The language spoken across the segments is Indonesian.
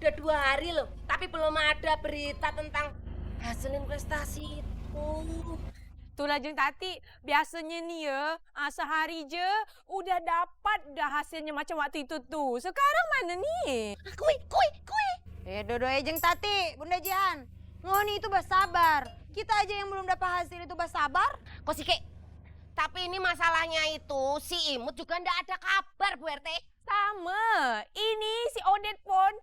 udah 2 hari loh, tapi belum ada berita tentang hasil investasi itu. Itulah Jeng Tati, biasanya nih ya, sehari je udah dapat hasilnya macam waktu itu tuh. Sekarang mana nih? Kui. Dodo Jeng Tati, Bunda Jihan. Ngoni itu bersabar. Kita aja yang belum dapat hasil itu bersabar. Kok sih Kek? Tapi ini masalahnya itu si Imut juga ndak ada kabar Bu RT. Sama, ini si Odet pun.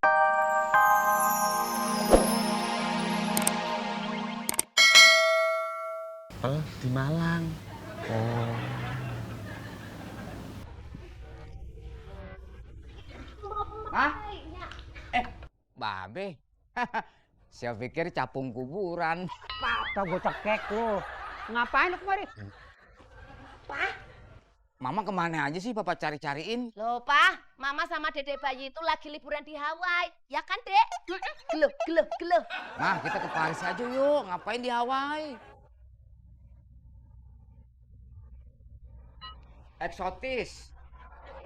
Di Malang. Oh. Hah? Babe. Saya pikir capung kuburan. Apa gue cekek lu? Ngapain lu kemari? Mama kemana aja sih Papa cari-cariin? Loh Pak, Mama sama Dede bayi itu lagi liburan di Hawaii. Ya kan Dek? Geluh. Nah, kita ke Paris aja yuk. Ngapain di Hawaii? Eksotis.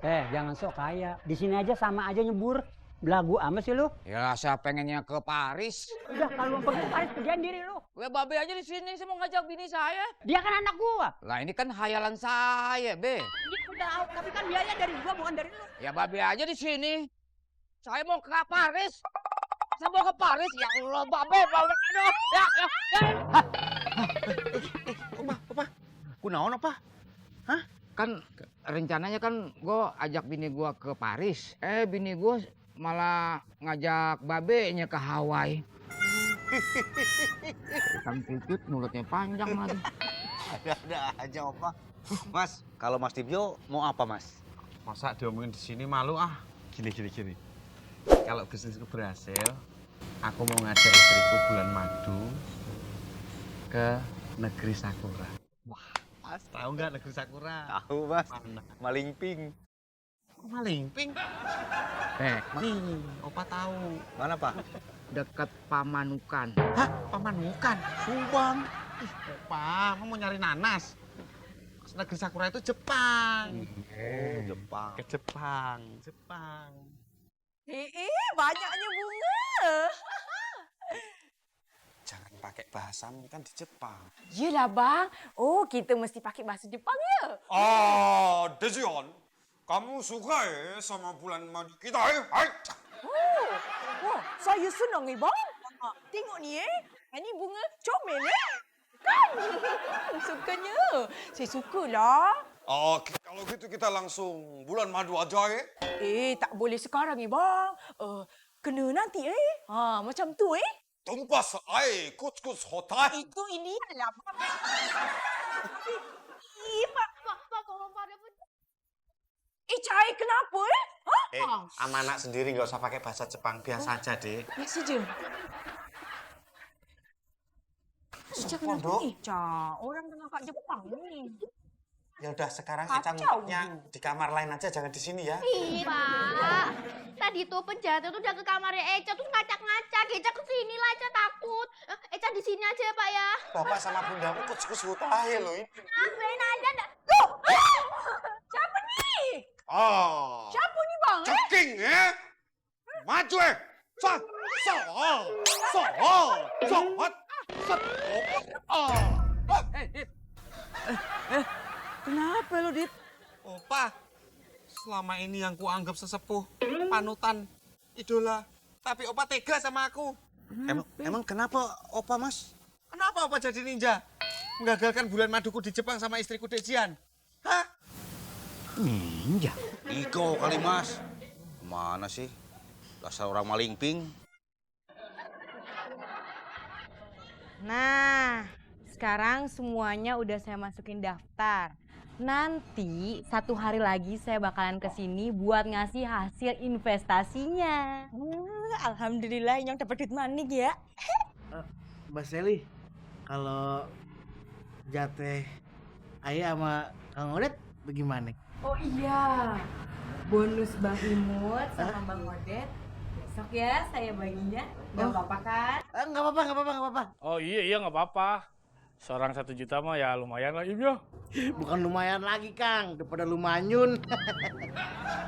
Jangan sok kaya. Di sini aja sama aja nyebur. Belagu amat sih lu. Ya, saya pengennya ke Paris. Udah kalau mau pergi Paris kerjain diri lu. Gue Babe aja di sini, saya mau ngajak bini saya. Dia kan anak gua. Lah ini kan hayalan saya, Be. Ya udah, tapi kan biaya dari gua bukan dari lu. Ya Babe aja di sini. Saya mau ke Paris. Saya mau ke Paris. Ya Allah, Babe. Aduh. Ya. Opa. Kunaon apa? Hah? Kan rencananya kan gue ajak bini gue ke Paris. Bini gue malah ngajak babenya ke Hawaii. Kan pipit mulutnya panjang lagi. Ada aja Opa. Mas, kalau Mas Tibio mau apa Mas? Masa diomongin di sini malu ah. Gini. Kalau bisnisku berhasil, aku mau ngajak istriku bulan madu ke negeri Sakura. Wah, Mas tahu nggak negeri Sakura? Tahu Mas. Mana? Malingping. Malingping. Nih, Opa tahu. Mana Pak? Dekat Pamanukan. Hah? Pamanukan? Subang. Ih, Opa, mau nyari nanas. Negeri Sakura itu Jepang. Jepang. Ke Jepang. Banyaknya bunga. Jangan pakai bahasa kan di Jepang. Yelah bang, kita mesti pakai bahasa Jepang ya. Dezion, kamu suka ya sama bulan madu kita ya? Wah, saya senang nih bang. Tengok ni ini bunga comel ya. Kan? Sukanya. Saya sukalah. Kalau gitu kita langsung bulan madu aja ya? Tak boleh sekarang ni bang. Kena nanti macam tu Tumpas ai kuts hotai. Itu ini lah. Pak. Cai kenapa Anak sendiri nggak usah pakai bahasa Jepang, biasa aja deh. Biasa je. Jangan orang tengah kat Jepang ni. Ya udah sekarang Kacau. Eca ngumpetnya di kamar lain aja, jangan di sini ya. Pak, tadi tuh penjahat itu udah ke kamarnya Eca terus ngacak-ngacak. Eca kesini lah, Eca takut. Eca di sini aja ya Pak ya. Bapak sama bunda aku kuts hotai loh ini. Maafin aja enggak. Loh! Siapa ni? Siapa ni bang Ceking ya? Maju Kenapa lu, Dit? Opa, selama ini yang kuanggap sesepuh, panutan, idola. Tapi Opa tega sama aku. Emang kenapa Opa Mas? Kenapa Opa jadi ninja? Menggagalkan bulan maduku di Jepang sama istriku Dejian. Hah? Ninja. Iko kali Mas. Mana sih? Dasar orang malingping. Nah, sekarang semuanya udah saya masukin daftar. Nanti 1 hari lagi saya bakalan kesini buat ngasih hasil investasinya. Alhamdulillah yang dapat duit manik ya. Mbak Seli, kalau jateh ayah sama Kang Odet bagaimana? Oh iya, bonus Bang Imut sama Bang Odet. Besok ya saya baginya. Gak apa-apa kan? Nggak apa-apa. Oh iya nggak apa-apa. Seorang 1 juta mah ya lumayan lah Im ya. Bukan lumayan lagi Kang, daripada lumanyun.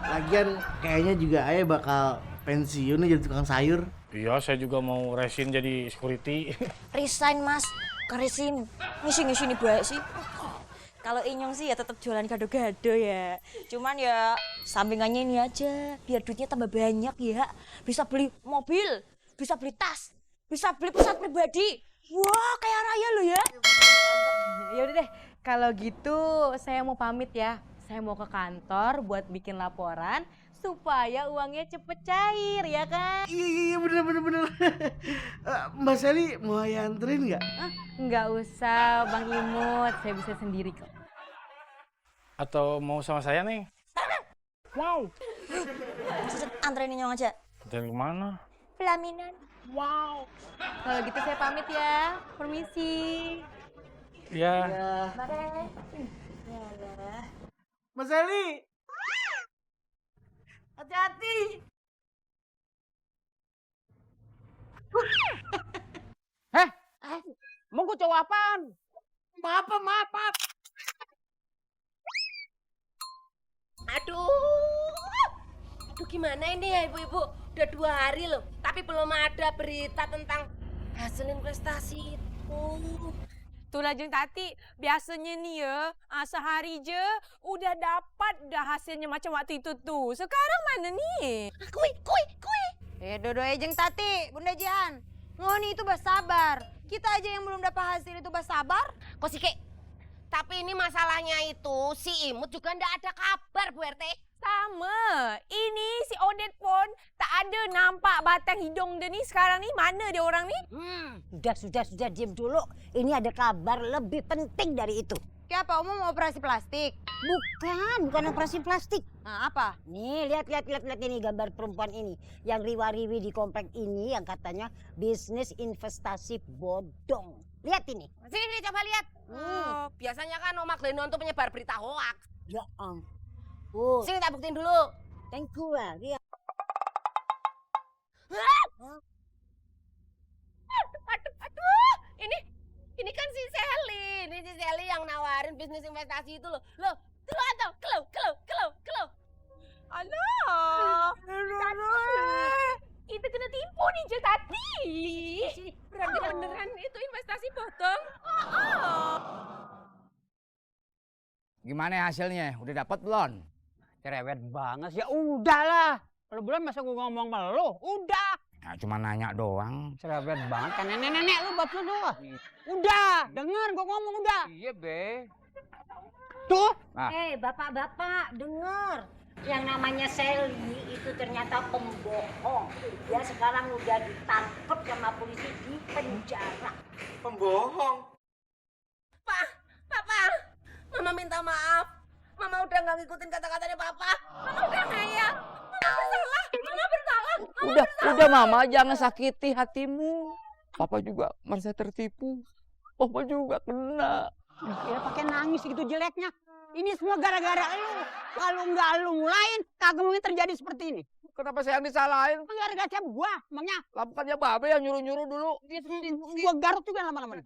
Lagian kayaknya juga ayah bakal pensiun nih jadi tukang sayur. Iya, saya juga mau resign jadi security. Resign mas, keresin. Ngisi-ngisi nih baik sih. Kalau Inyong sih ya tetap jualan gado-gado ya. Cuman ya sampingannya ini aja, biar duitnya tambah banyak ya. Bisa beli mobil, bisa beli tas, bisa beli pesawat pribadi. Wah, kaya raya lo ya. Ya udah deh, kalau gitu saya mau pamit ya. Saya mau ke kantor buat bikin laporan supaya uangnya cepet cair ya kan? Iya bener. Mbak Sally mau anterin nggak? Nggak usah Bang Imut, saya bisa sendiri kok. Atau mau sama saya nih? Wow. Anterin Inyong aja. Dan kemana? Pelaminan. Wow. Kalau gitu saya pamit ya, permisi. Iya. Mbak Sally, hati-hati. Mau gue cowok apaan? Maaf. Aduh gimana ini ya ibu-ibu? Udah 2 hari loh, tapi belum ada berita tentang hasil investasi itu. Itulah Jeng Tati, biasanya nih ya, sehari je udah dapat dah hasilnya macam waktu itu tuh. Sekarang mana nih? Kui. Dodo Jeng Tati, Bunda Jihan. Ngoni itu bersabar. Kita aja yang belum dapat hasil itu bersabar. Kok sih Kek? Tapi ini masalahnya itu si Imut juga ndak ada kabar Bu RT. Sama, ini si Odet pun tak ada nampak batang hidung dia ni sekarang ni. Mana dia orang ni? Sudah diam dulu. Ini ada kabar lebih penting dari itu. Kayak apa, Oma mau operasi plastik? Bukan operasi plastik. Nah, apa? Nih, lihat ini gambar perempuan ini. Yang riwa-riwi di komplek ini yang katanya bisnis investasi bodong. Lihat ini. Sini coba lihat. Biasanya kan Oma Gleno untuk menyebar berita hoak. Ya ampun. Sini tak buktiin dulu. Thank you lah. Lihat. Aduh, ini kan si Sally. Ini si Sally yang nawarin bisnis investasi itu loh. Loh, keluh. Alah, kita kena tipu nih Jeng Tati. Berarti beneran itu investasi bodong. Gimana hasilnya? Udah dapat belum? Cerewet banget. Ya udahlah. Kalau belum masa gue ngomong sama lo? Udah. Nah, cuma nanya doang. Cerewet banget kan nenek-nenek lu bab lu doang. Udah, denger gue ngomong udah. Iya, Be. Tuh. Bapak-bapak, dengar. Yang namanya Sally itu ternyata pembohong. Dia sekarang udah ditangkap sama polisi di penjara. Pembohong. Papa, Mama minta maaf. Mama udah nggak ngikutin kata-katanya Papa. Mama udah ngeyel. Mama bersalah. Udah Mama, jangan sakiti hatimu. Papa juga merasa tertipu. Papa juga kena. Ya pakai nangis gitu jeleknya. Ini semua gara-gara lu. Kalau nggak lu mulain, kagak mungkin terjadi seperti ini. Kenapa saya yang disalahin? Gara-gara siapa gua, emangnya? Lakukannya Babe yang nyuruh-nyuruh dulu. Gua garut juga lama-lama nih.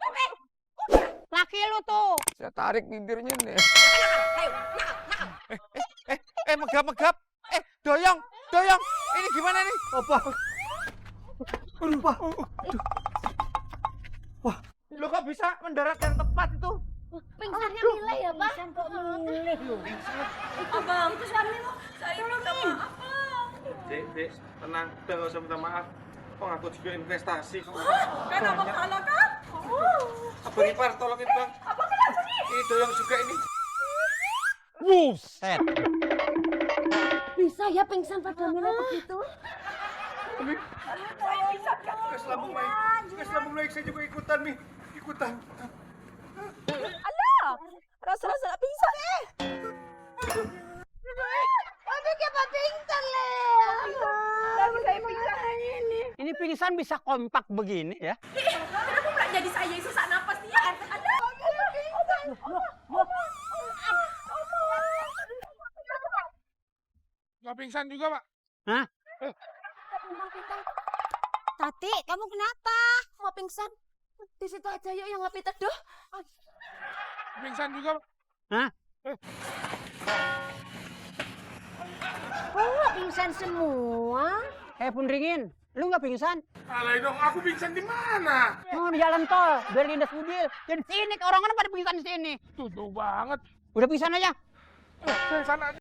Laki lu tuh. Saya tarik bibirnya nih. Megap. Doyong. Ini gimana nih? Apa? Aduh, Pak. Wah, Lo kok bisa mendarat yang tepat itu? Pingsannya nilai ya Pak. Kok milih lu? Abang, itu suamimu. Saya minta maaf. Dek, tenang. Udah nggak usah minta maaf. Kok aku juga investasi. Kan abang salah kan? Abang Ipar, tolongin Bang. Abang kenapa nih? Ini doyong juga ini. Buset. Bisa ya pingsan pada milih begitu? Kes lambung naik, saya juga ikutan nih. Alah, rasa-rasa nak pingsan Ini pingsan bisa kompak begini ya. Kenapa pula jadi saya yang sesak napas dia? Ada. Nggak pingsan juga, Pak? Hah? Tati, kamu kenapa? Mau pingsan? Di situ aja yuk yang ngapi teduh. Pingsan juga, Pak? Hah? Kok pingsan semua? Pundringin, lu nggak pingsan? Alay dong, aku pingsan di mana? Di jalan tol, dari Lindas Budil. Dan sini, orang-orang pada pingsan di sini. Tutup banget. Udah pingsan aja. Saya sana aja.